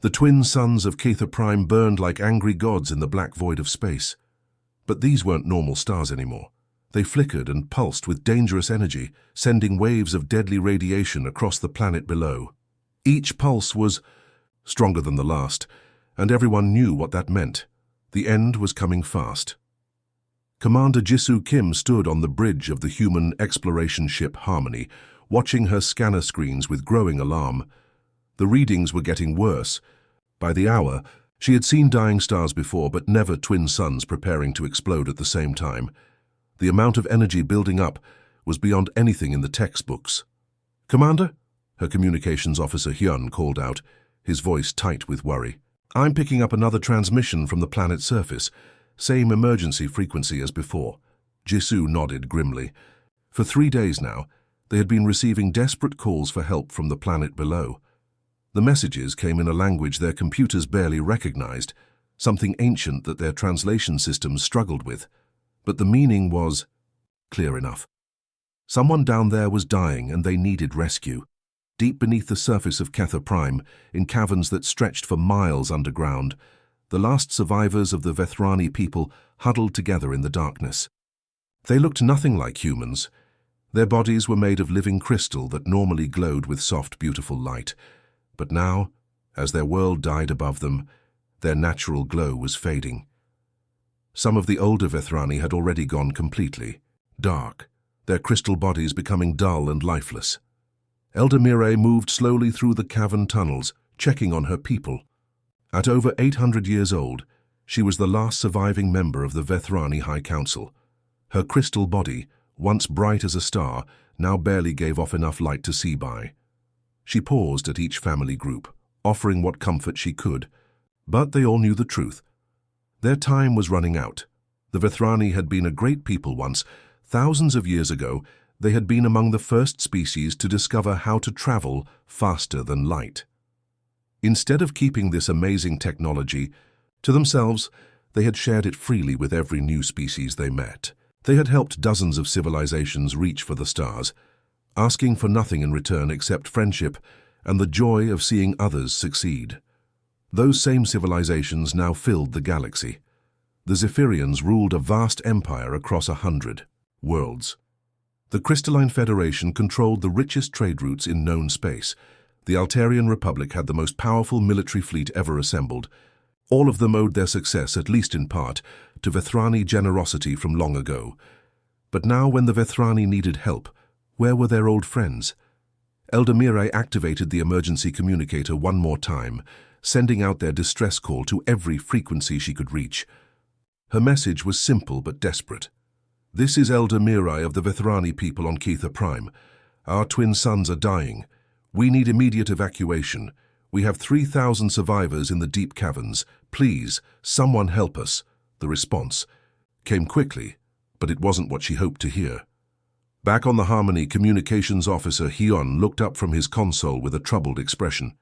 The twin suns of Catha Prime burned like angry gods in the black void of space. But these weren't normal stars anymore. They flickered and pulsed with dangerous energy, sending waves of deadly radiation across the planet below. Each pulse was stronger than the last, and everyone knew what that meant. The end was coming fast. Commander Jisoo Kim stood on the bridge of the human exploration ship Harmony, watching her scanner screens with growing alarm. The readings were getting worse. By the hour, she had seen dying stars before, but never twin suns preparing to explode at the same time. The amount of energy building up was beyond anything in the textbooks. "Commander?" her communications officer Hyun called out, his voice tight with worry. "I'm picking up another transmission from the planet's surface. Same emergency frequency as before." Jisoo nodded grimly. For 3 days now, they had been receiving desperate calls for help from the planet below. The messages came in a language their computers barely recognized, something ancient that their translation systems struggled with. But the meaning was clear enough. Someone down there was dying and they needed rescue. Deep beneath the surface of Catha Prime, in caverns that stretched for miles underground, the last survivors of the Vethrani people huddled together in the darkness. They looked nothing like humans. Their bodies were made of living crystal that normally glowed with soft, beautiful light. But now, as their world died above them, their natural glow was fading. Some of the older Vethrani had already gone completely dark, their crystal bodies becoming dull and lifeless. Elder Mireille moved slowly through the cavern tunnels, checking on her people. At over 800 years old, she was the last surviving member of the Vethrani High Council. Her crystal body, once bright as a star, now barely gave off enough light to see by. She paused at each family group, offering what comfort she could, but they all knew the truth. Their time was running out. The Vethrani had been a great people once. Thousands of years ago, they had been among the first species to discover how to travel faster than light. Instead of keeping this amazing technology to themselves, they had shared it freely with every new species they met. They had helped dozens of civilizations reach for the stars, asking for nothing in return except friendship and the joy of seeing others succeed. Those same civilizations now filled the galaxy. The Zephyrians ruled a vast empire across 100 worlds. The Crystalline Federation controlled the richest trade routes in known space. The Altarian Republic had the most powerful military fleet ever assembled. All of them owed their success, at least in part, to Vethrani generosity from long ago. But now when the Vethrani needed help, where were their old friends? Elder Mireille activated the emergency communicator one more time, sending out their distress call to every frequency she could reach. Her message was simple but desperate. "This is Elder Mireille of the Vethrani people on Catha Prime. Our twin sons are dying. We need immediate evacuation. We have 3,000 survivors in the deep caverns. Please, someone help us." The response came quickly, but it wasn't what she hoped to hear. Back on the Harmony, communications officer Hyun looked up from his console with a troubled expression.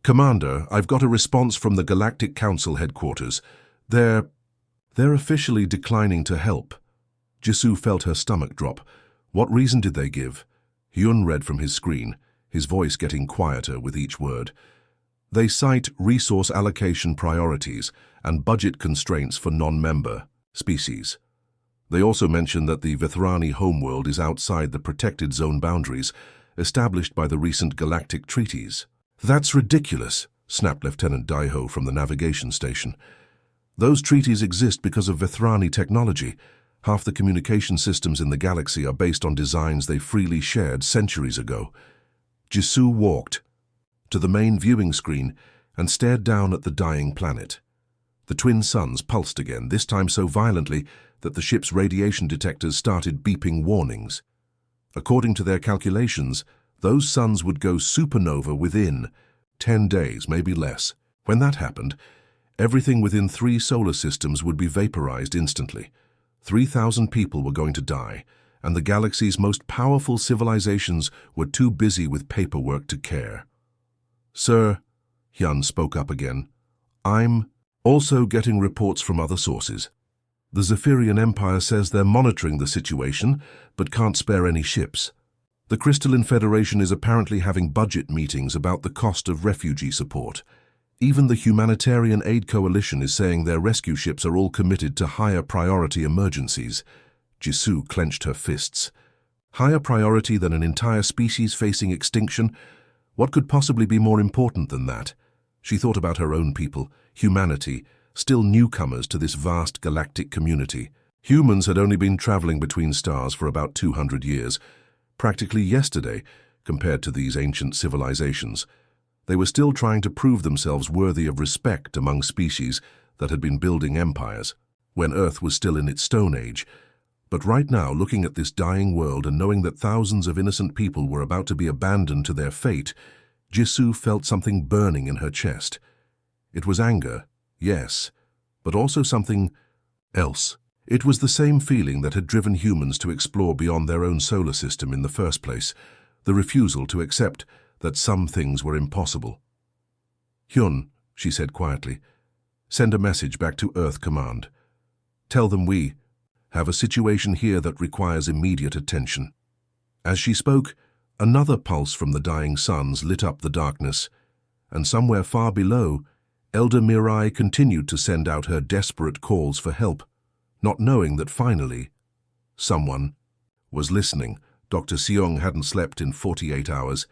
"Commander, I've got a response from the Galactic Council headquarters. They're officially declining to help." Jisoo felt her stomach drop. What reason did they give? Hyun read from his screen, his voice getting quieter with each word. "They cite resource allocation priorities and budget constraints for non-member species. They also mention that the Vethrani homeworld is outside the protected zone boundaries established by the recent galactic treaties." "That's ridiculous," snapped Lieutenant Daiho from the navigation station. "Those treaties exist because of Vethrani technology. Half the communication systems in the galaxy are based on designs they freely shared centuries ago." Jisoo walked to the main viewing screen and stared down at the dying planet. The twin suns pulsed again, this time so violently that the ship's radiation detectors started beeping warnings. According to their calculations, those suns would go supernova within 10 days, maybe less. When that happened, everything within 3 solar systems would be vaporized instantly. 3,000 people were going to die, and the galaxy's most powerful civilizations were too busy with paperwork to care. "Sir," Hyun spoke up again, "I'm also getting reports from other sources. The Zephyrian Empire says they're monitoring the situation, but can't spare any ships. The Crystalline Federation is apparently having budget meetings about the cost of refugee support. Even the Humanitarian Aid Coalition is saying their rescue ships are all committed to higher priority emergencies. Jisoo clenched her fists. Higher priority than an entire species facing extinction? What could possibly be more important than that? She thought about her own people, humanity, still newcomers to this vast galactic community. Humans had only been traveling between stars for about 200 years, practically yesterday compared to these ancient civilizations. They were still trying to prove themselves worthy of respect among species that had been building empires, when Earth was still in its Stone Age. But right now, looking at this dying world and knowing that thousands of innocent people were about to be abandoned to their fate, Jisoo felt something burning in her chest. It was anger, yes, but also something else. It was the same feeling that had driven humans to explore beyond their own solar system in the first place, the refusal to accept that some things were impossible. "Hyun," she said quietly, "send a message back to Earth Command. Tell them we have a situation here that requires immediate attention." As she spoke, another pulse from the dying suns lit up the darkness, and somewhere far below, Elder Mirai continued to send out her desperate calls for help, not knowing that finally, someone was listening. Dr. Seong hadn't slept in 48 hours.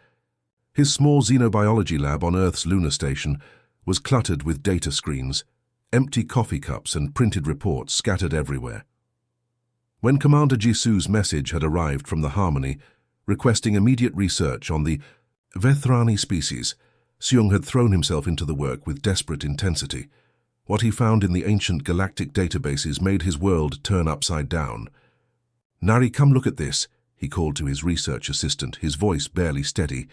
His small xenobiology lab on Earth's lunar station was cluttered with data screens, empty coffee cups and printed reports scattered everywhere. When Commander Jisoo's message had arrived from the Harmony, requesting immediate research on the Vethrani species, Seong had thrown himself into the work with desperate intensity. What he found in the ancient galactic databases made his world turn upside down. "Nari, come look at this," he called to his research assistant, his voice barely steady.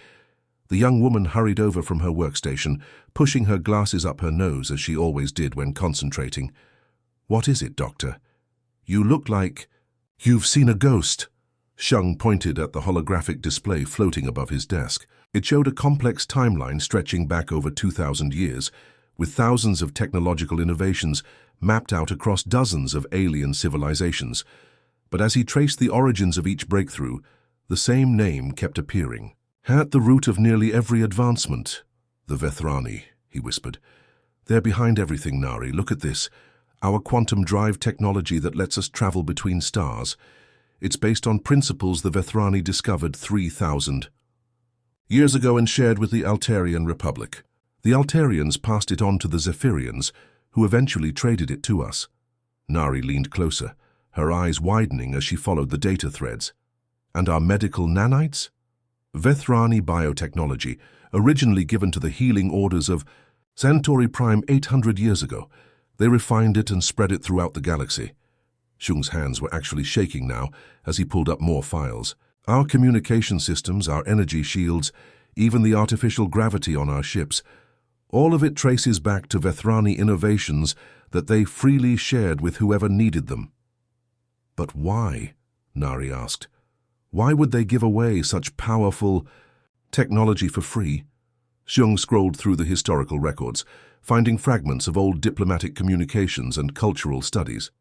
The young woman hurried over from her workstation, pushing her glasses up her nose as she always did when concentrating. "What is it, Doctor? You look like you've seen a ghost." Shung pointed at the holographic display floating above his desk. It showed a complex timeline stretching back over 2,000 years, with thousands of technological innovations mapped out across dozens of alien civilizations. But as he traced the origins of each breakthrough, the same name kept appearing. "At the root of nearly every advancement, the Vethrani," he whispered. "They're behind everything, Nari. Look at this. Our quantum drive technology that lets us travel between stars. It's based on principles the Vethrani discovered 3,000 years ago and shared with the Altarian Republic. The Altarians passed it on to the Zephyrians, who eventually traded it to us." Nari leaned closer, her eyes widening as she followed the data threads. "And our medical nanites? Vethrani biotechnology, originally given to the healing orders of Centauri Prime 800 years ago. They refined it and spread it throughout the galaxy." Shung's hands were actually shaking now as he pulled up more files. "Our communication systems, our energy shields, even the artificial gravity on our ships, all of it traces back to Vethrani innovations that they freely shared with whoever needed them." "But why?" Nari asked. "Why would they give away such powerful technology for free?" Shung scrolled through the historical records, finding fragments of old diplomatic communications and cultural studies.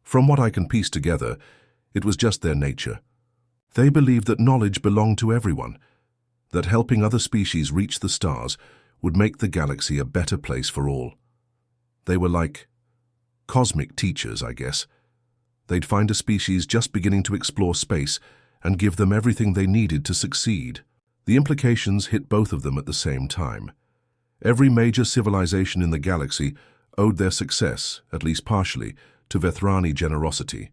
"From what I can piece together, it was just their nature. They believed that knowledge belonged to everyone, that helping other species reach the stars would make the galaxy a better place for all. They were like cosmic teachers, I guess. They'd find a species just beginning to explore space and give them everything they needed to succeed." The implications hit both of them at the same time. Every major civilization in the galaxy owed their success, at least partially, to Vethrani generosity.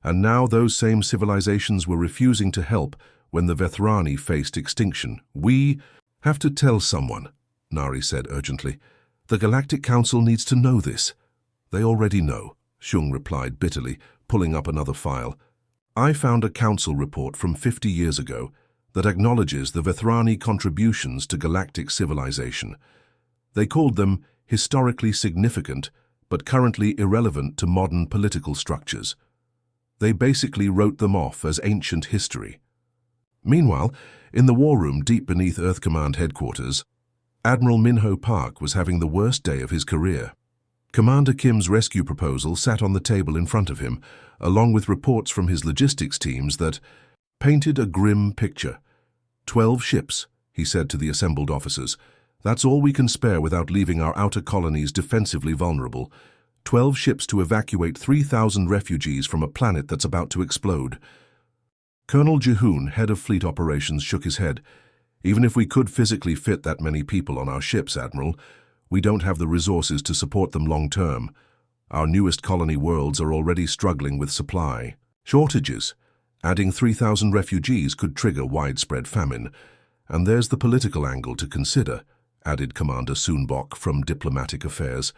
And now those same civilizations were refusing to help when the Vethrani faced extinction. "We have to tell someone," Nari said urgently. "The Galactic Council needs to know this." "They already know," Shung replied bitterly, pulling up another file. "I found a council report from 50 years ago that acknowledges the Vethrani contributions to galactic civilization. They called them historically significant, but currently irrelevant to modern political structures. They basically wrote them off as ancient history." Meanwhile, in the war room deep beneath Earth Command headquarters, Admiral Minho Park was having the worst day of his career. Commander Kim's rescue proposal sat on the table in front of him, along with reports from his logistics teams that painted a grim picture. 12 ships, he said to the assembled officers. That's all we can spare without leaving our outer colonies defensively vulnerable. 12 ships to evacuate 3,000 refugees from a planet that's about to explode. Colonel Jehoon, head of fleet operations, shook his head. Even if we could physically fit that many people on our ships, Admiral, we don't have the resources to support them long term. Our newest colony worlds are already struggling with supply shortages. Adding 3,000 refugees could trigger widespread famine. And there's the political angle to consider, added Commander Soonbok from Diplomatic Affairs.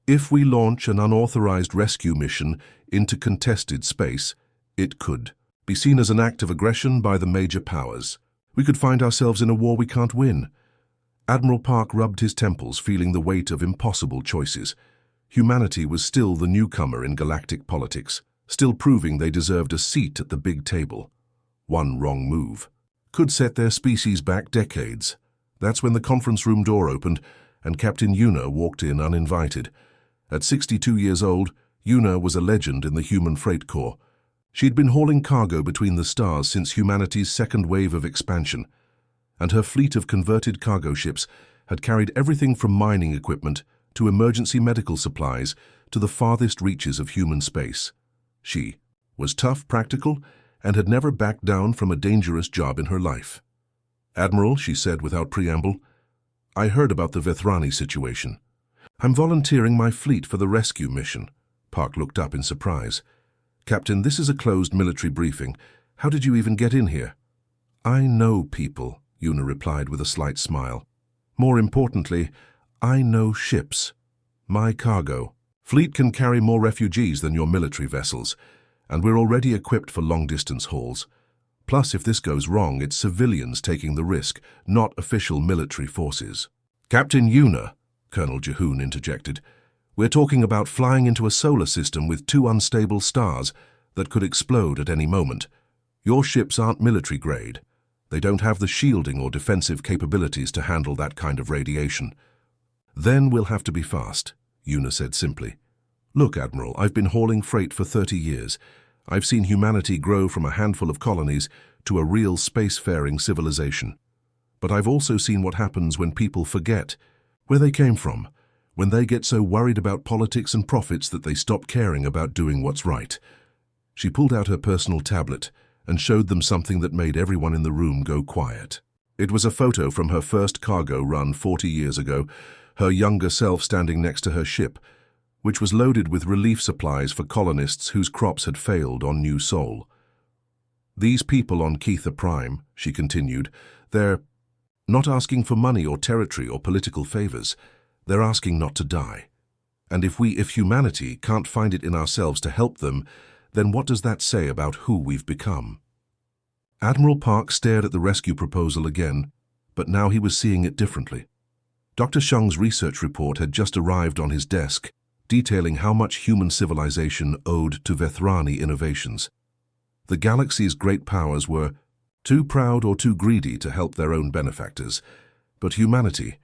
If we launch an unauthorized rescue mission into contested space, it could be seen as an act of aggression by the major powers. We could find ourselves in a war we can't win. Admiral Park rubbed his temples, feeling the weight of impossible choices. Humanity was still the newcomer in galactic politics, still proving they deserved a seat at the big table. One wrong move could set their species back decades. That's when the conference room door opened and Captain Yuna walked in uninvited. At 62 years old, Yuna was a legend in the human freight corps. She'd been hauling cargo between the stars since humanity's second wave of expansion, and her fleet of converted cargo ships had carried everything from mining equipment to emergency medical supplies to the farthest reaches of human space. She was tough, practical, and had never backed down from a dangerous job in her life. "Admiral," she said without preamble, "I heard about the Vethrani situation. I'm volunteering my fleet for the rescue mission." Park looked up in surprise. "Captain, this is a closed military briefing. How did you even get in here?" "I know people," Yuna replied with a slight smile. "More importantly, I know ships. My cargo. Fleet can carry more refugees than your military vessels, and we're already equipped for long-distance hauls. Plus, if this goes wrong, it's civilians taking the risk, not official military forces." "Captain Yuna," Colonel Jehoon interjected, "we're talking about flying into a solar system with 2 unstable stars that could explode at any moment. Your ships aren't military grade. They don't have the shielding or defensive capabilities to handle that kind of radiation." "Then we'll have to be fast," Yuna said simply. "Look, Admiral, I've been hauling freight for 30 years. I've seen humanity grow from a handful of colonies to a real spacefaring civilization. But I've also seen what happens when people forget where they came from, when they get so worried about politics and profits that they stop caring about doing what's right." She pulled out her personal tablet and showed them something that made everyone in the room go quiet. It was a photo from her first cargo run 40 years ago, her younger self standing next to her ship, which was loaded with relief supplies for colonists whose crops had failed on New Sol. "These people on Keitha Prime," she continued, "they're not asking for money or territory or political favors. They're asking not to die. And if humanity can't find it in ourselves to help them, then what does that say about who we've become?" Admiral Park stared at the rescue proposal again, but now he was seeing it differently. Dr. Shung's research report had just arrived on his desk, detailing how much human civilization owed to Vethrani innovations. The galaxy's great powers were too proud or too greedy to help their own benefactors, but humanity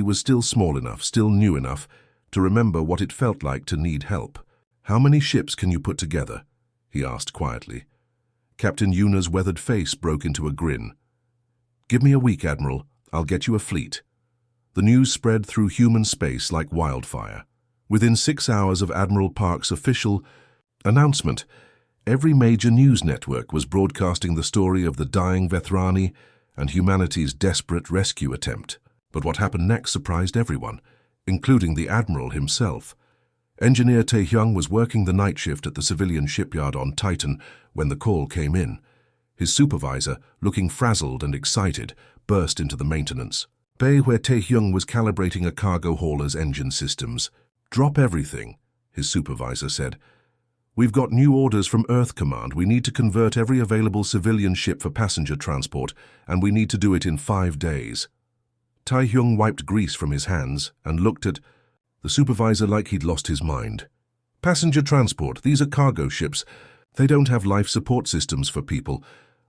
was still small enough, still new enough, to remember what it felt like to need help. "How many ships can you put together?" he asked quietly. Captain Yuna's weathered face broke into a grin. "Give me a week, Admiral. I'll get you a fleet." The news spread through human space like wildfire. Within 6 hours of Admiral Park's official announcement, every major news network was broadcasting the story of the dying Vethrani and humanity's desperate rescue attempt. But what happened next surprised everyone, including the Admiral himself. Engineer Taehyung was working the night shift at the civilian shipyard on Titan when the call came in. His supervisor, looking frazzled and excited, burst into the maintenance bay where Taehyung was calibrating a cargo hauler's engine systems. "Drop everything," his supervisor said. "We've got new orders from Earth Command. We need to convert every available civilian ship for passenger transport, and we need to do it in 5 days. Taehyung wiped grease from his hands and looked at the supervisor like he'd lost his mind. "Passenger transport, these are cargo ships. They don't have life support systems for people,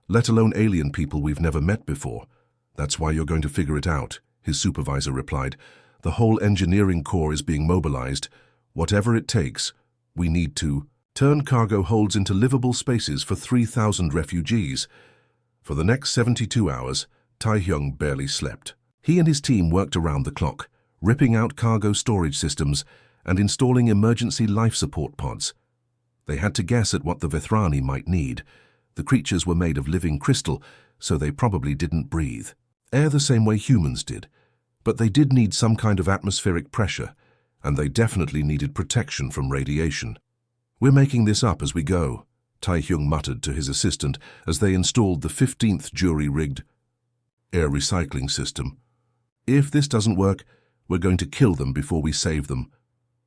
let alone alien people we've never met before. That's why you're going to figure it out," his supervisor replied. "The whole engineering corps is being mobilized. Whatever it takes, we need to turn cargo holds into livable spaces for 3,000 refugees." For the next 72 hours, Taehyung barely slept. He and his team worked around the clock, ripping out cargo storage systems and installing emergency life support pods. They had to guess at what the Vethrani might need. The creatures were made of living crystal, so they probably didn't breathe air the same way humans did. But they did need some kind of atmospheric pressure, and they definitely needed protection from radiation. "We're making this up as we go," Tai-Hyung muttered to his assistant as they installed the 15th jury-rigged air recycling system. "If this doesn't work, we're going to kill them before we save them."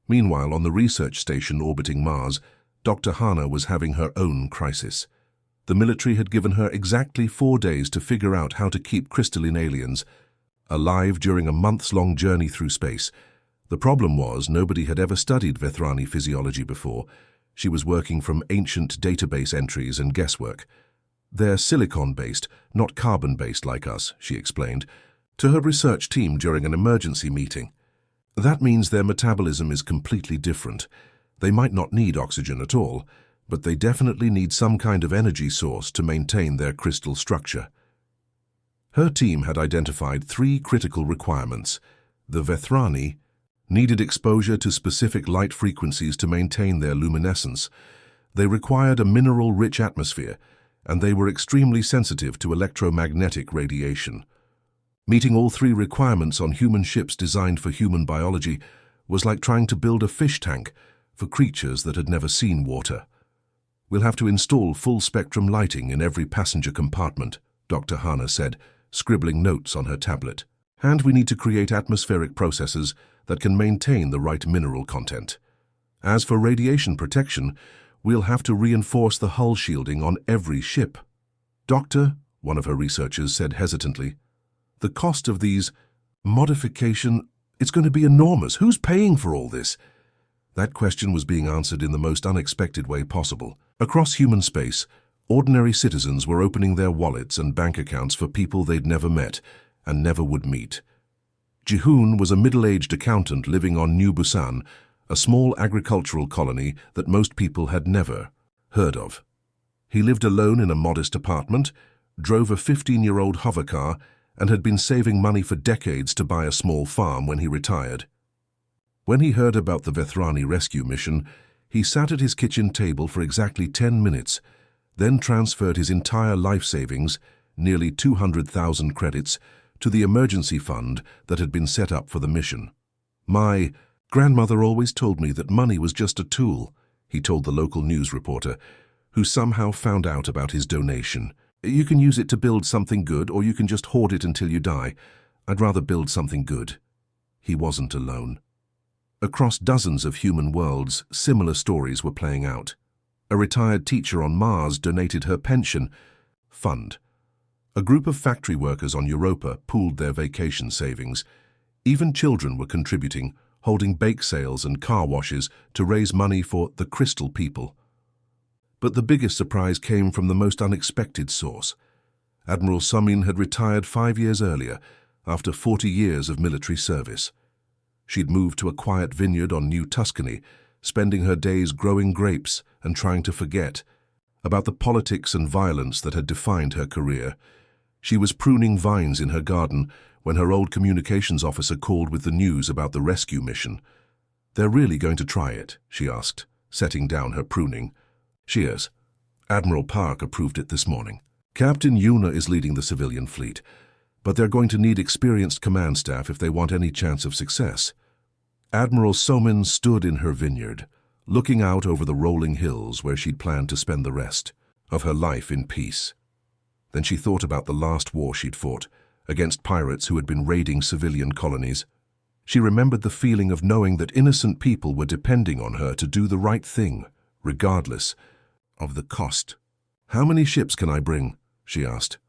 Meanwhile, on the research station orbiting Mars, Dr. Hana was having her own crisis. The military had given her exactly 4 days to figure out how to keep crystalline aliens alive during a months-long journey through space. The problem was nobody had ever studied Vethrani physiology before. She was working from ancient database entries and guesswork. "They're silicon-based, not carbon-based like us," she explained to her research team during an emergency meeting. "That means their metabolism is completely different. They might not need oxygen at all, but they definitely need some kind of energy source to maintain their crystal structure." Her team had identified 3 critical requirements. The Vethrani needed exposure to specific light frequencies to maintain their luminescence. They required a mineral-rich atmosphere, and they were extremely sensitive to electromagnetic radiation. Meeting all 3 requirements on human ships designed for human biology was like trying to build a fish tank for creatures that had never seen water. "We'll have to install full-spectrum lighting in every passenger compartment," Dr. Hana said, scribbling notes on her tablet. "And we need to create atmospheric processes that can maintain the right mineral content. As for radiation protection, we'll have to reinforce the hull shielding on every ship." "Doctor," one of her researchers said hesitantly, "the cost of these modification, it's going to be enormous. Who's paying for all this?" That question was being answered in the most unexpected way possible. Across human space, ordinary citizens were opening their wallets and bank accounts for people they'd never met and never would meet. Jihoon was a middle-aged accountant living on New Busan, a small agricultural colony that most people had never heard of. He lived alone in a modest apartment, drove a 15-year-old hovercar, and had been saving money for decades to buy a small farm when he retired. When he heard about the Vethrani rescue mission, he sat at his kitchen table for exactly 10 minutes, then transferred his entire life savings, nearly 200,000 credits, to the emergency fund that had been set up for the mission. "My grandmother always told me that money was just a tool," he told the local news reporter, who somehow found out about his donation. "You can use it to build something good, or you can just hoard it until you die. I'd rather build something good." He wasn't alone. Across dozens of human worlds, similar stories were playing out. A retired teacher on Mars donated her pension fund. A group of factory workers on Europa pooled their vacation savings. Even children were contributing, holding bake sales and car washes to raise money for the Crystal People. But the biggest surprise came from the most unexpected source. Admiral Sumin had retired 5 years earlier, after 40 years of military service. She'd moved to a quiet vineyard on New Tuscany, spending her days growing grapes and trying to forget about the politics and violence that had defined her career. She was pruning vines in her garden when her old communications officer called with the news about the rescue mission. "They're really going to try it?" she asked, setting down her pruning. "Cheers. Admiral Park approved it this morning. Captain Yuna is leading the civilian fleet, but they're going to need experienced command staff if they want any chance of success." Admiral Somin stood in her vineyard, looking out over the rolling hills where she'd planned to spend the rest of her life in peace. Then she thought about the last war she'd fought, against pirates who had been raiding civilian colonies. She remembered the feeling of knowing that innocent people were depending on her to do the right thing, regardless of the cost. "How many ships can I bring?" she asked.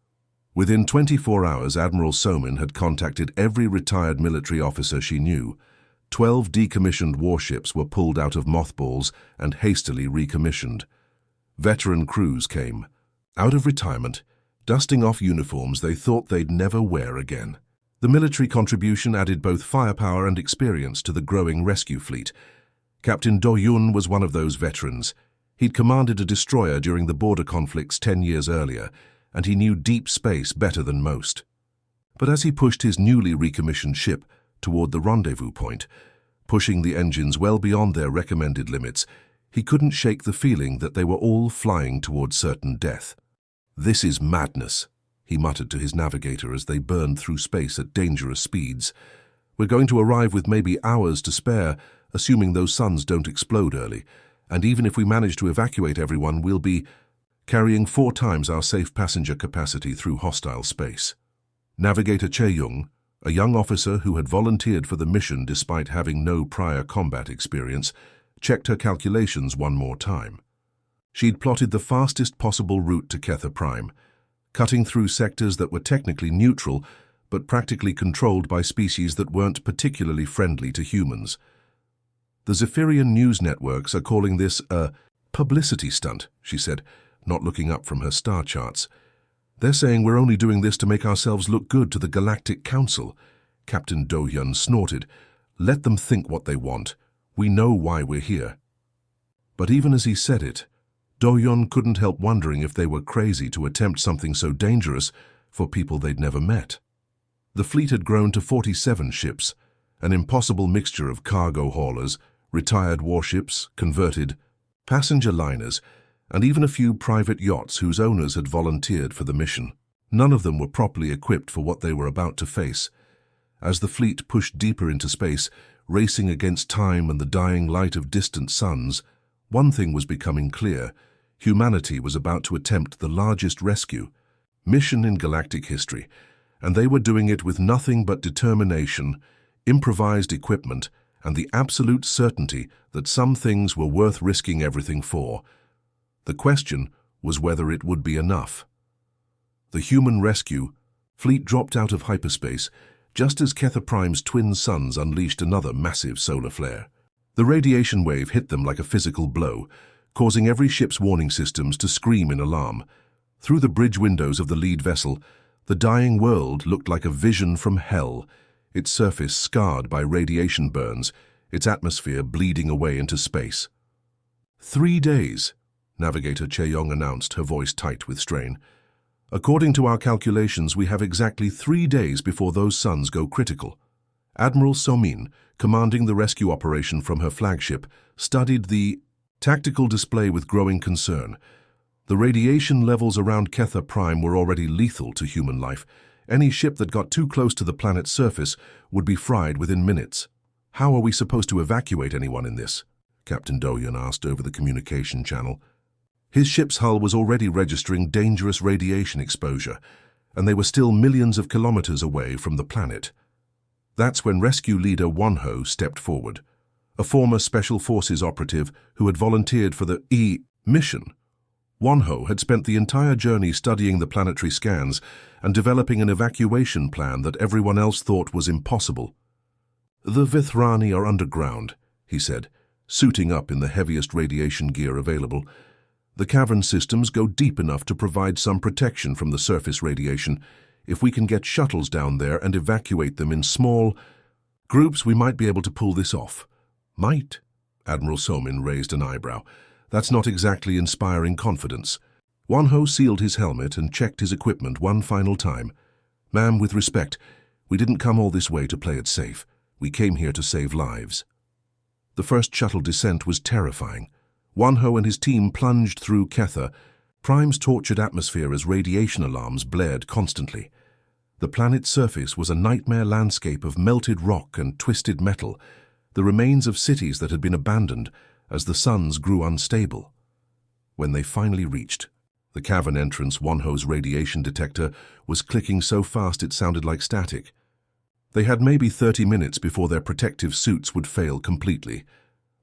Within 24 hours, Admiral Somin had contacted every retired military officer she knew. 12 decommissioned warships were pulled out of mothballs and hastily recommissioned. Veteran crews came, out of retirement, dusting off uniforms they thought they'd never wear again. The military contribution added both firepower and experience to the growing rescue fleet. Captain Do Yun was one of those veterans. He'd commanded a destroyer during the border conflicts 10 years earlier, and he knew deep space better than most. But as he pushed his newly recommissioned ship toward the rendezvous point, pushing the engines well beyond their recommended limits, he couldn't shake the feeling that they were all flying toward certain death. "This is madness," he muttered to his navigator as they burned through space at dangerous speeds. "We're going to arrive with maybe hours to spare, assuming those suns don't explode early. And even if we manage to evacuate everyone, we'll be carrying 4 times our safe passenger capacity through hostile space." Navigator Che-Young, a young officer who had volunteered for the mission despite having no prior combat experience, checked her calculations one more time. She'd plotted the fastest possible route to Ketha Prime, cutting through sectors that were technically neutral but practically controlled by species that weren't particularly friendly to humans. "The Zephyrian news networks are calling this a publicity stunt," she said, not looking up from her star charts. "They're saying we're only doing this to make ourselves look good to the Galactic Council." Captain Do-hyun snorted. "Let them think what they want. We know why we're here." But even as he said it, Do-hyun couldn't help wondering if they were crazy to attempt something so dangerous for people they'd never met. The fleet had grown to 47 ships, an impossible mixture of cargo haulers, retired warships, converted, passenger liners, and even a few private yachts whose owners had volunteered for the mission. None of them were properly equipped for what they were about to face. As the fleet pushed deeper into space, racing against time and the dying light of distant suns, one thing was becoming clear: humanity was about to attempt the largest rescue mission in galactic history, and they were doing it with nothing but determination, improvised equipment, and the absolute certainty that some things were worth risking everything for. The question was whether it would be enough. The human rescue fleet dropped out of hyperspace just as Ketha Prime's twin suns unleashed another massive solar flare. The radiation wave hit them like a physical blow, causing every ship's warning systems to scream in alarm. Through the bridge windows of the lead vessel, the dying world looked like a vision from hell, its surface scarred by radiation burns, its atmosphere bleeding away into space. 3 days, Navigator Che-Young announced, her voice tight with strain. "According to our calculations, we have exactly 3 days before those suns go critical." Admiral So-min, commanding the rescue operation from her flagship, studied the tactical display with growing concern. The radiation levels around Ketha Prime were already lethal to human life. Any ship that got too close to the planet's surface would be fried within minutes. "How are we supposed to evacuate anyone in this?" Captain Do-hyun asked over the communication channel. His ship's hull was already registering dangerous radiation exposure, and they were still millions of kilometers away from the planet. That's when rescue leader Won-ho stepped forward, a former Special Forces operative who had volunteered for the mission. Won-ho had spent the entire journey studying the planetary scans and developing an evacuation plan that everyone else thought was impossible. "The Vithrani are underground," he said, suiting up in the heaviest radiation gear available. "The cavern systems go deep enough to provide some protection from the surface radiation. If we can get shuttles down there and evacuate them in small groups, we might be able to pull this off." "Might?" Admiral So-min raised an eyebrow. "That's not exactly inspiring confidence." Won-ho sealed his helmet and checked his equipment one final time. "Ma'am, with respect, we didn't come all this way to play it safe. We came here to save lives." The first shuttle descent was terrifying. Won-ho and his team plunged through Ketha Prime's tortured atmosphere as radiation alarms blared constantly. The planet's surface was a nightmare landscape of melted rock and twisted metal, the remains of cities that had been abandoned as the suns grew unstable. When they finally reached the cavern entrance, Won-ho's radiation detector was clicking so fast it sounded like static. They had maybe 30 minutes before their protective suits would fail completely.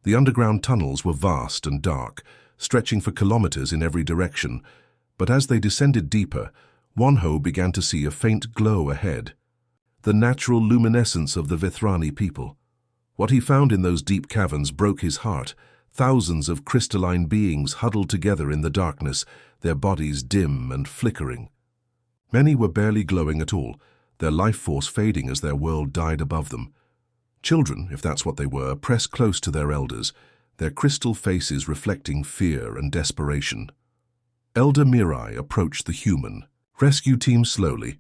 The underground tunnels were vast and dark, stretching for kilometers in every direction, but as they descended deeper, Won-ho began to see a faint glow ahead. The natural luminescence of the Vithrani people. What he found in those deep caverns broke his heart. Thousands of crystalline beings huddled together in the darkness, their bodies dim and flickering. Many were barely glowing at all, their life force fading as their world died above them. Children, if that's what they were, pressed close to their elders, their crystal faces reflecting fear and desperation. Elder Mirai approached the human rescue team slowly,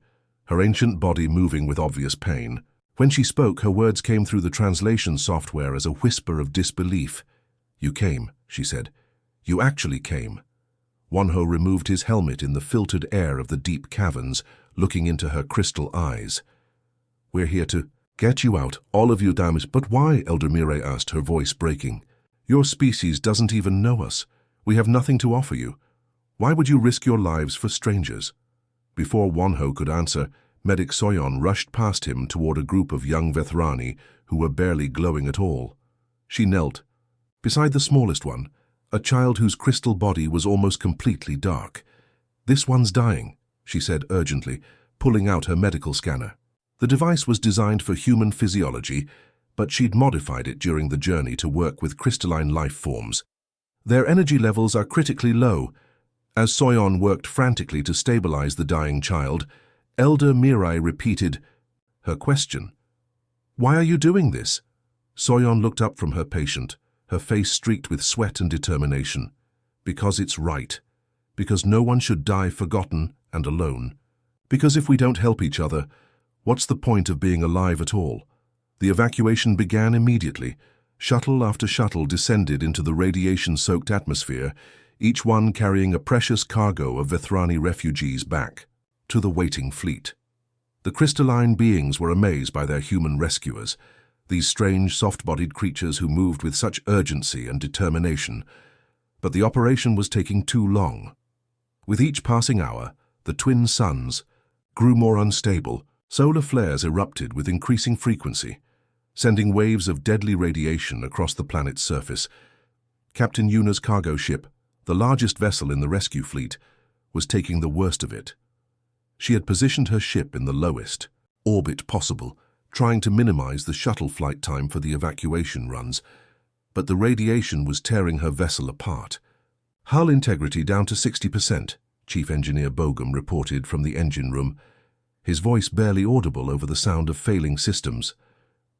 her ancient body moving with obvious pain. When she spoke, her words came through the translation software as a whisper of disbelief. "You came," she said. "You actually came." Wonho removed his helmet in the filtered air of the deep caverns, looking into her crystal eyes. "We're here to get you out, all of you, damn it." "But why?" Elder Mirai asked, her voice breaking. "Your species doesn't even know us. We have nothing to offer you. Why would you risk your lives for strangers?" Before Wonho could answer, Medic Soyon rushed past him toward a group of young Vethrani who were barely glowing at all. She knelt beside the smallest one, a child whose crystal body was almost completely dark. "This one's dying," she said urgently, pulling out her medical scanner. The device was designed for human physiology, but she'd modified it during the journey to work with crystalline life forms. "Their energy levels are critically low." As Soyon worked frantically to stabilize the dying child, Elder Mirai repeated her question. "Why are you doing this?" Soyon looked up from her patient, her face streaked with sweat and determination. "Because it's right. Because no one should die forgotten and alone. Because if we don't help each other, what's the point of being alive at all?" The evacuation began immediately. Shuttle after shuttle descended into the radiation-soaked atmosphere, each one carrying a precious cargo of Vethrani refugees back to the waiting fleet. The crystalline beings were amazed by their human rescuers, these strange, soft-bodied creatures who moved with such urgency and determination. But the operation was taking too long. With each passing hour, the twin suns grew more unstable. Solar flares erupted with increasing frequency, sending waves of deadly radiation across the planet's surface. Captain Yuna's cargo ship, the largest vessel in the rescue fleet, was taking the worst of it. She had positioned her ship in the lowest orbit possible, trying to minimize the shuttle flight time for the evacuation runs, but the radiation was tearing her vessel apart. "Hull integrity down to 60%, Chief Engineer Bogum reported from the engine room, his voice barely audible over the sound of failing systems.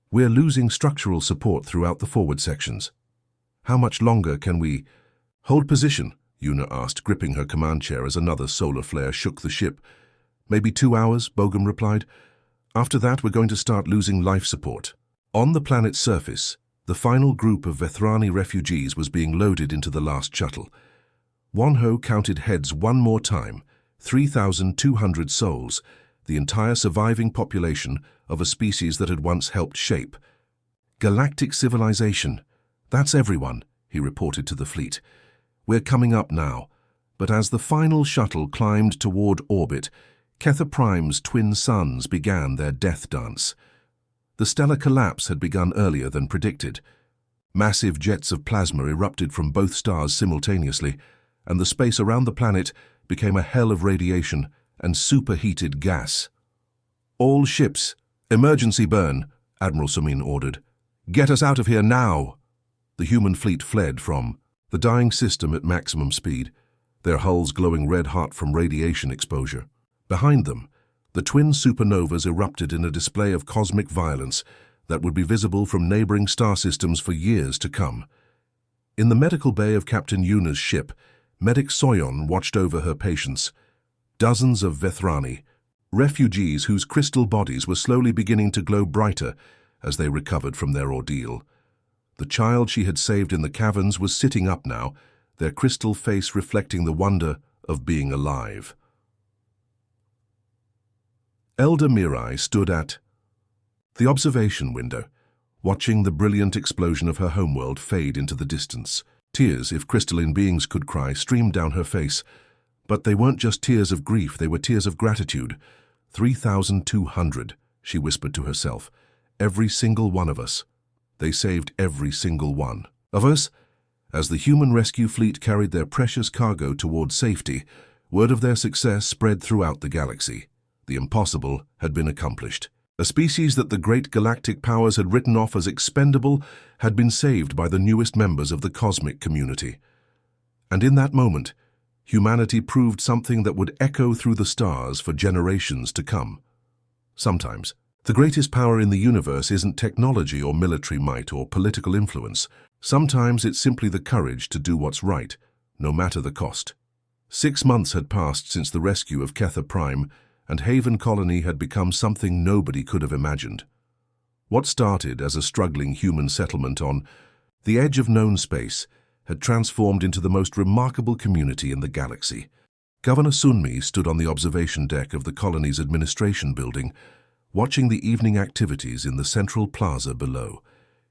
"We're losing structural support throughout the forward sections." "How much longer can we hold position?" Yuna asked, gripping her command chair as another solar flare shook the ship. "Maybe 2 hours," Bogum replied. "After that, we're going to start losing life support." On the planet's surface, the final group of Vethrani refugees was being loaded into the last shuttle. Wonho counted heads one more time, 3,200 souls, the entire surviving population of a species that had once helped shape. "Galactic civilization. That's everyone," he reported to the fleet. "We're coming up now." But as the final shuttle climbed toward orbit, Ketha Prime's twin suns began their death dance. The stellar collapse had begun earlier than predicted. Massive jets of plasma erupted from both stars simultaneously, and the space around the planet became a hell of radiation and superheated gas. "All ships, emergency burn," Admiral Sumin ordered. "Get us out of here now!" The human fleet fled from the dying system at maximum speed, their hulls glowing red-hot from radiation exposure. Behind them, the twin supernovas erupted in a display of cosmic violence that would be visible from neighboring star systems for years to come. In the medical bay of Captain Yuna's ship, Medic Soyon watched over her patients. Dozens of Vethrani, refugees whose crystal bodies were slowly beginning to glow brighter as they recovered from their ordeal. The child she had saved in the caverns was sitting up now, their crystal face reflecting the wonder of being alive. Elder Mirai stood at the observation window, watching the brilliant explosion of her homeworld fade into the distance. Tears, if crystalline beings could cry, streamed down her face. But they weren't just tears of grief, they were tears of gratitude. 3,200, she whispered to herself. Every single one of us. They saved every single one of us. As the human rescue fleet carried their precious cargo toward safety, word of their success spread throughout the galaxy. The impossible had been accomplished. A species that the great galactic powers had written off as expendable had been saved by the newest members of the cosmic community. And in that moment, humanity proved something that would echo through the stars for generations to come. Sometimes, the greatest power in the universe isn't technology or military might or political influence. Sometimes it's simply the courage to do what's right, no matter the cost. 6 months had passed since the rescue of Ketha Prime, and Haven Colony had become something nobody could have imagined. What started as a struggling human settlement on the edge of known space had transformed into the most remarkable community in the galaxy. Governor Sunmi stood on the observation deck of the colony's administration building, watching the evening activities in the central plaza below.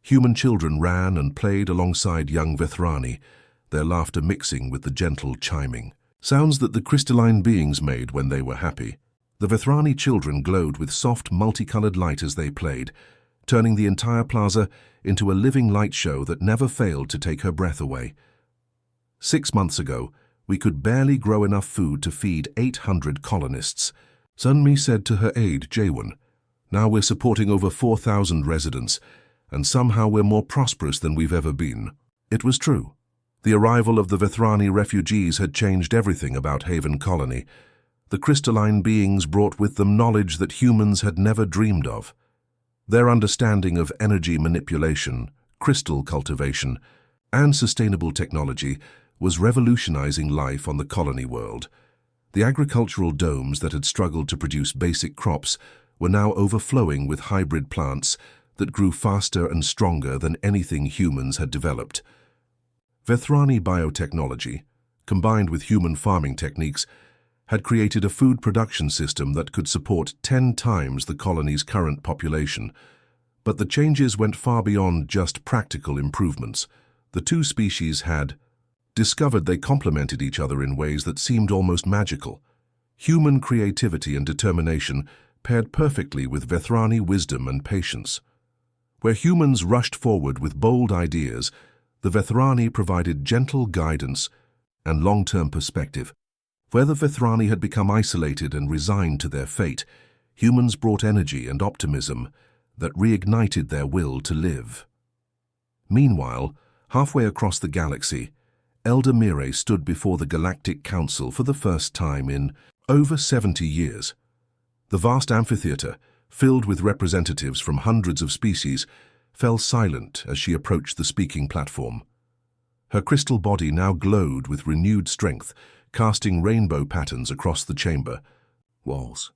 Human children ran and played alongside young Vethrani, their laughter mixing with the gentle chiming. Sounds that the crystalline beings made when they were happy. The Vethrani children glowed with soft, multicolored light as they played, turning the entire plaza into a living light show that never failed to take her breath away. 6 months ago, we could barely grow enough food to feed 800 colonists, Sunmi said to her aide, Jaewon. Now we're supporting over 4,000 residents, and somehow we're more prosperous than we've ever been. It was true. The arrival of the Vethrani refugees had changed everything about Haven Colony. The crystalline beings brought with them knowledge that humans had never dreamed of. Their understanding of energy manipulation, crystal cultivation, and sustainable technology was revolutionizing life on the colony world. The agricultural domes that had struggled to produce basic crops were now overflowing with hybrid plants that grew faster and stronger than anything humans had developed. Vethrani biotechnology, combined with human farming techniques, had created a food production system that could support 10 times the colony's current population. But the changes went far beyond just practical improvements. The two species had discovered they complemented each other in ways that seemed almost magical. Human creativity and determination paired perfectly with Vethrani wisdom and patience. Where humans rushed forward with bold ideas, the Vethrani provided gentle guidance and long-term perspective. Where the Vethrani had become isolated and resigned to their fate, humans brought energy and optimism that reignited their will to live. Meanwhile, halfway across the galaxy, Elder Mire stood before the Galactic Council for the first time in over 70 years. The vast amphitheater, filled with representatives from hundreds of species, fell silent as she approached the speaking platform. Her crystal body now glowed with renewed strength, casting rainbow patterns across the chamber. Walls.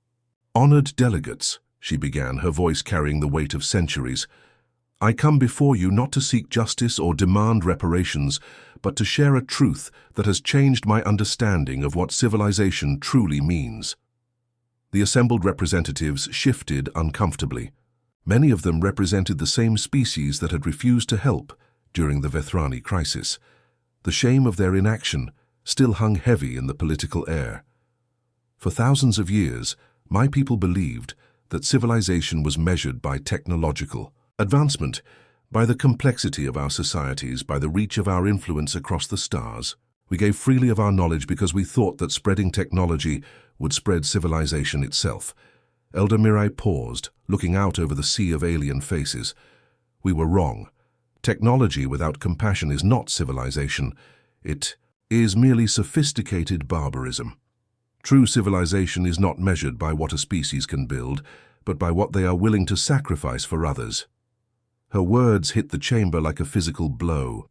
Honored delegates, she began, her voice carrying the weight of centuries. I come before you not to seek justice or demand reparations, but to share a truth that has changed my understanding of what civilization truly means. The assembled representatives shifted uncomfortably. Many of them represented the same species that had refused to help during the Vethrani crisis. The shame of their inaction still hung heavy in the political air. For thousands of years, my people believed that civilization was measured by technological advancement, by the complexity of our societies, by the reach of our influence across the stars. We gave freely of our knowledge because we thought that spreading technology would spread civilization itself. Elder Mire paused, looking out over the sea of alien faces. We were wrong. Technology without compassion is not civilization. It is merely sophisticated barbarism. True civilization is not measured by what a species can build, but by what they are willing to sacrifice for others. Her words hit the chamber like a physical blow.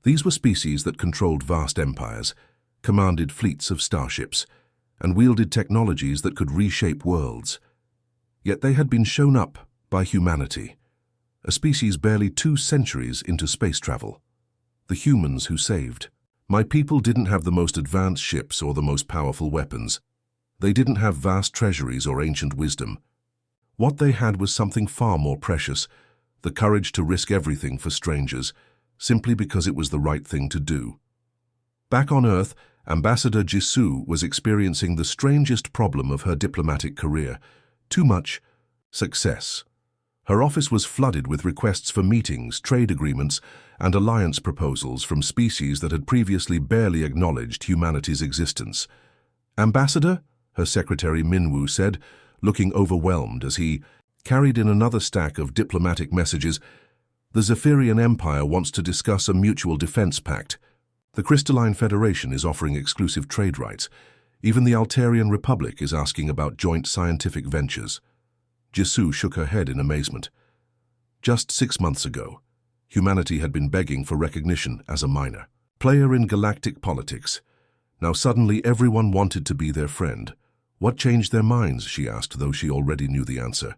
These were species that controlled vast empires, commanded fleets of starships, and wielded technologies that could reshape worlds. Yet they had been shown up by humanity, a species barely 2 centuries into space travel. The humans who saved. My people didn't have the most advanced ships or the most powerful weapons. They didn't have vast treasuries or ancient wisdom. What they had was something far more precious, the courage to risk everything for strangers, simply because it was the right thing to do. Back on Earth, Ambassador Jisoo was experiencing the strangest problem of her diplomatic career: too much success. Her office was flooded with requests for meetings, trade agreements, and alliance proposals from species that had previously barely acknowledged humanity's existence. Ambassador, her secretary Minwoo said, looking overwhelmed as he carried in another stack of diplomatic messages, the Zephyrian Empire wants to discuss a mutual defense pact. The Crystalline Federation is offering exclusive trade rights. Even the Altarian Republic is asking about joint scientific ventures. Jisoo shook her head in amazement. Just 6 months ago, humanity had been begging for recognition as a minor player in galactic politics. Now suddenly everyone wanted to be their friend, What changed their minds, she asked, though she already knew the answer.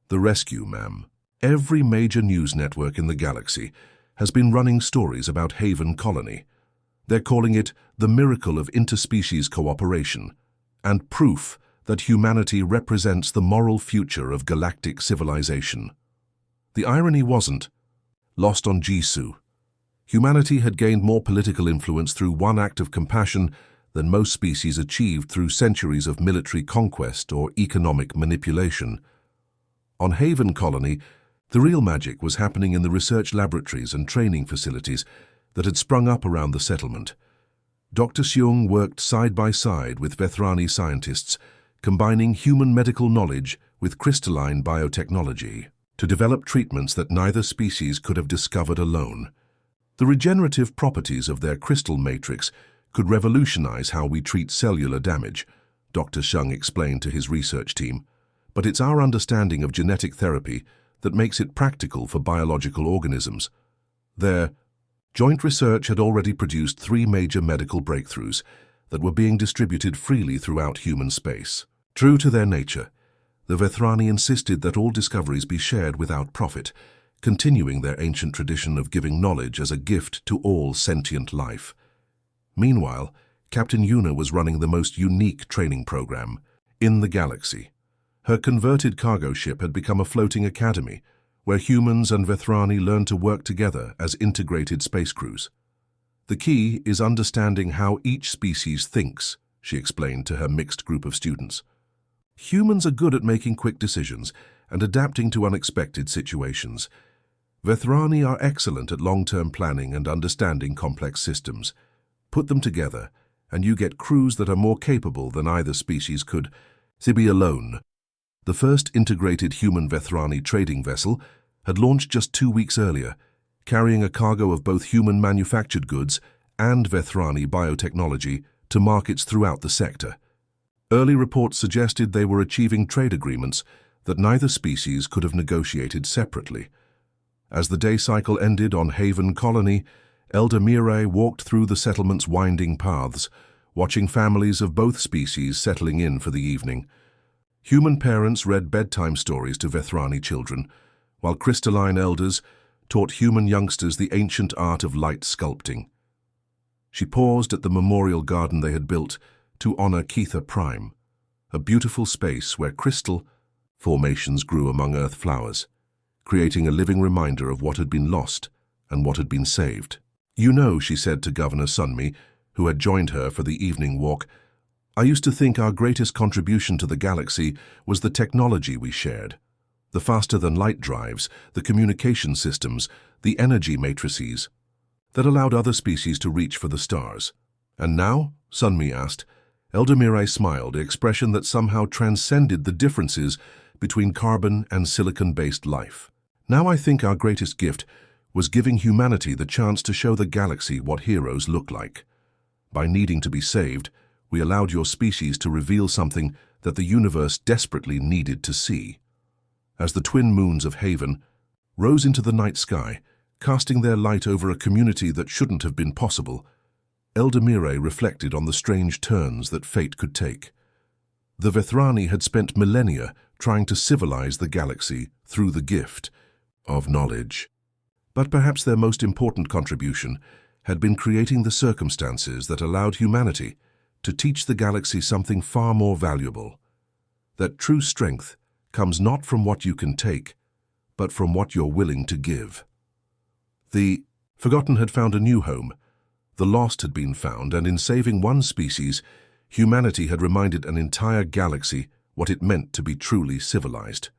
The rescue, ma'am. Every major news network in the galaxy has been running stories about Haven Colony. They're calling it the miracle of interspecies cooperation, and proof that humanity represents the moral future of galactic civilization. The irony wasn't lost on Jisoo. Humanity had gained more political influence through one act of compassion than most species achieved through centuries of military conquest or economic manipulation. On Haven Colony, the real magic was happening in the research laboratories and training facilities that had sprung up around the settlement. Dr. Seung worked side by side with Vethrani scientists, combining human medical knowledge with crystalline biotechnology to develop treatments that neither species could have discovered alone. The regenerative properties of their crystal matrix could revolutionize how we treat cellular damage, Dr. Seung explained to his research team. But it's our understanding of genetic therapy that makes it practical for biological organisms. Their joint research had already produced 3 major medical breakthroughs that were being distributed freely throughout human space. True to their nature, the Vethrani insisted that all discoveries be shared without profit, continuing their ancient tradition of giving knowledge as a gift to all sentient life. Meanwhile, Captain Yuna was running the most unique training program in the galaxy. Her converted cargo ship had become a floating academy, where humans and Vethrani learned to work together as integrated space crews. The key is understanding how each species thinks, she explained to her mixed group of students. Humans are good at making quick decisions and adapting to unexpected situations. Vethrani are excellent at long-term planning and understanding complex systems. Put them together, and you get crews that are more capable than either species could be alone. The first integrated human Vethrani trading vessel had launched just 2 weeks earlier, carrying a cargo of both human-manufactured goods and Vethrani biotechnology to markets throughout the sector. Early reports suggested they were achieving trade agreements that neither species could have negotiated separately. As the day cycle ended on Haven Colony, Elder Mirai walked through the settlement's winding paths, watching families of both species settling in for the evening. Human parents read bedtime stories to Vethrani children, while crystalline elders taught human youngsters the ancient art of light sculpting. She paused at the memorial garden they had built to honor Keitha Prime, a beautiful space where crystal formations grew among earth flowers, creating a living reminder of what had been lost and what had been saved. You know, she said to Governor Sunmi, who had joined her for the evening walk, I used to think our greatest contribution to the galaxy was the technology we shared. The faster-than-light drives, the communication systems, the energy matrices that allowed other species to reach for the stars. And now? Sunmi asked. Elder Mirai smiled, an expression that somehow transcended the differences between carbon and silicon-based life. Now I think our greatest gift was giving humanity the chance to show the galaxy what heroes look like. By needing to be saved, we allowed your species to reveal something that the universe desperately needed to see. As the twin moons of Haven rose into the night sky, casting their light over a community that shouldn't have been possible, Elder Mirai reflected on the strange turns that fate could take. The Vethrani had spent millennia trying to civilize the galaxy through the gift of knowledge. But perhaps their most important contribution had been creating the circumstances that allowed humanity to teach the galaxy something far more valuable, that true strength comes not from what you can take, but from what you're willing to give. The forgotten had found a new home, the lost had been found, and in saving one species, humanity had reminded an entire galaxy what it meant to be truly civilized.